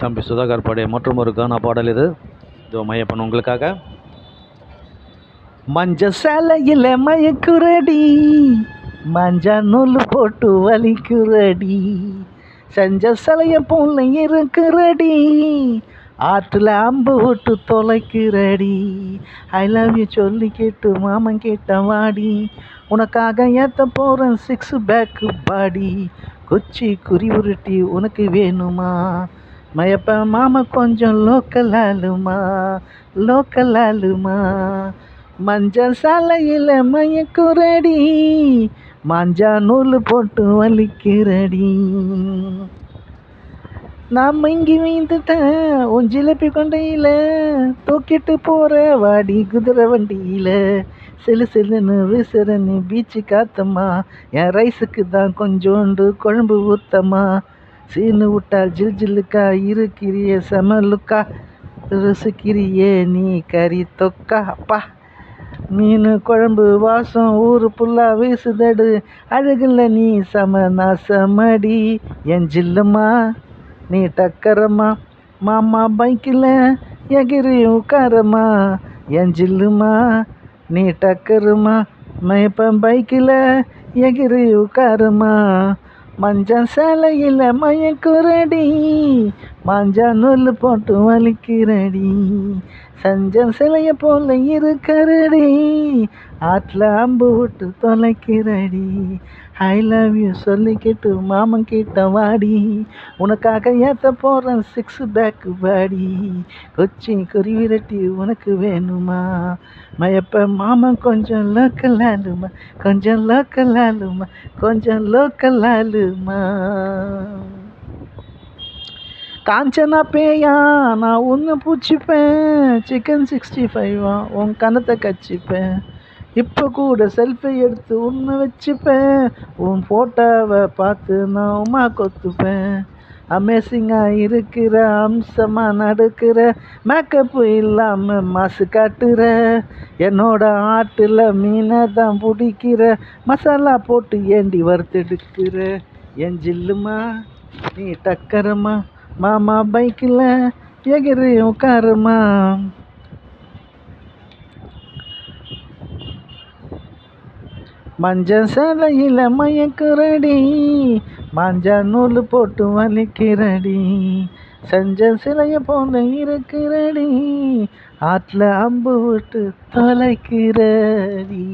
தம்பி சுதாகர் பாடிய மற்றும் ஒரு கானா பாடல் இது. இதோ மையப்பன் உங்களுக்காக. மஞ்ச சேலையில் மயக்குரடி, மஞ்ச நூல் போட்டு வலிக்குரடி, செஞ்ச சிலைய போல இருக்குரடி, ஆற்றுல அம்பு விட்டு தொலைக்குரடி. ஐ லவ் யூ சொல்லிக்கிட்டு மாமன் கிட்ட வாடி, உனக்காக ஏத்த போகிறேன் 6 பேக் பாடி, கொச்சி குறி உருட்டி உனக்கு வேணுமா, மயப்ப மாமா கொஞ்சம் லோக்கல் ஆளுமா, லோக்கல் ஆளுமா. மஞ்சள் சாலையில் மயக்குரடி, மஞ்சா நூல் போட்டு வலிக்குரடி. நான் இங்கி வீழ்ந்துட்டேன் உன் ஜிலேபி கொண்டையில், தூக்கிட்டு போகிற வாடி குதிரை வண்டியில், சிலு சிலுன்னு விசிற நீ பீச்சு காத்தம்மா, என் ரைஸுக்கு தான் கொஞ்சோண்டு குழம்பு ஊத்தம்மா, சீனு விட்டா ஜில் ஜில்லுக்கா இருக்கிறியே செமலுக்கா, ருசிக்கிறியே நீ கறி தொக்கா. அப்பா மீன் குழம்பு வாசம் ஊரு புல்லா வீசுதடு, அழகுல நீ சம நாசமடி, என் ஜில்லுமா நீ டக்கரம்மா, மாமா பைக்கில் எகிரி உட்காரம்மா, என் ஜில்லுமா நீ டக்கருமா, மயப்பன் பைக்கில் எகிரி உட்காரம்மா. மஞ்சள் சேலையில் மயக்குரடி, மஞ்சா நூல் போட்டு வலிக்குரடி, செஞ்ச சிலைய போல இருக்குரடி, ஆற்றில் அம்பு விட்டு தொலைக்குரடி. ஐ லவ் யூ சொல்லிக்கிட்டு மாமன் கிட்ட வாடி, உனக்காக ஏற்ற போகிறேன் 6 பேக் பாடி, கொச்சி குறி விரட்டி உனக்கு வேணுமா, மயப்ப மாமன் கொஞ்சம் லோக்கல் ஆளுமா, கொஞ்சம் லோக்கல் ஆளுமா, கொஞ்சம் லோக்கல் ஆளுமா. காஞ்சனா பேயா நான் ஒன்று பூச்சிப்பேன், சிக்கன் 65 உன் கணத்தை கச்சிப்பேன், இப்போ கூட செல்ஃபி எடுத்து ஒன்று வச்சுப்பேன், உன் ஃபோட்டோவை பார்த்து நான் உமா கொத்துப்பேன், அமேசிங்காக இருக்கிற அம்சமாக நடக்கிற, மேக்கப்பு இல்லாமல் மாசு காட்டுற, என்னோட ஆட்டில் மீனை தான் பிடிக்கிற, மசாலா போட்டு ஏண்டி வறுத்தெடுக்கிற, என் ஜில்லுமா நீ டக்கரம்மா, மாமா பைக்கில் எகிரி உட்காருமா. மஞ்சள் சேலையில் மயக்குரடி, மஞ்சா நூல் போட்டு வலிக்குரடி, செஞ்ச சிலைய போல இருக்குரடி, ஆற்றில் அம்பு விட்டு தொலைக்குரடி.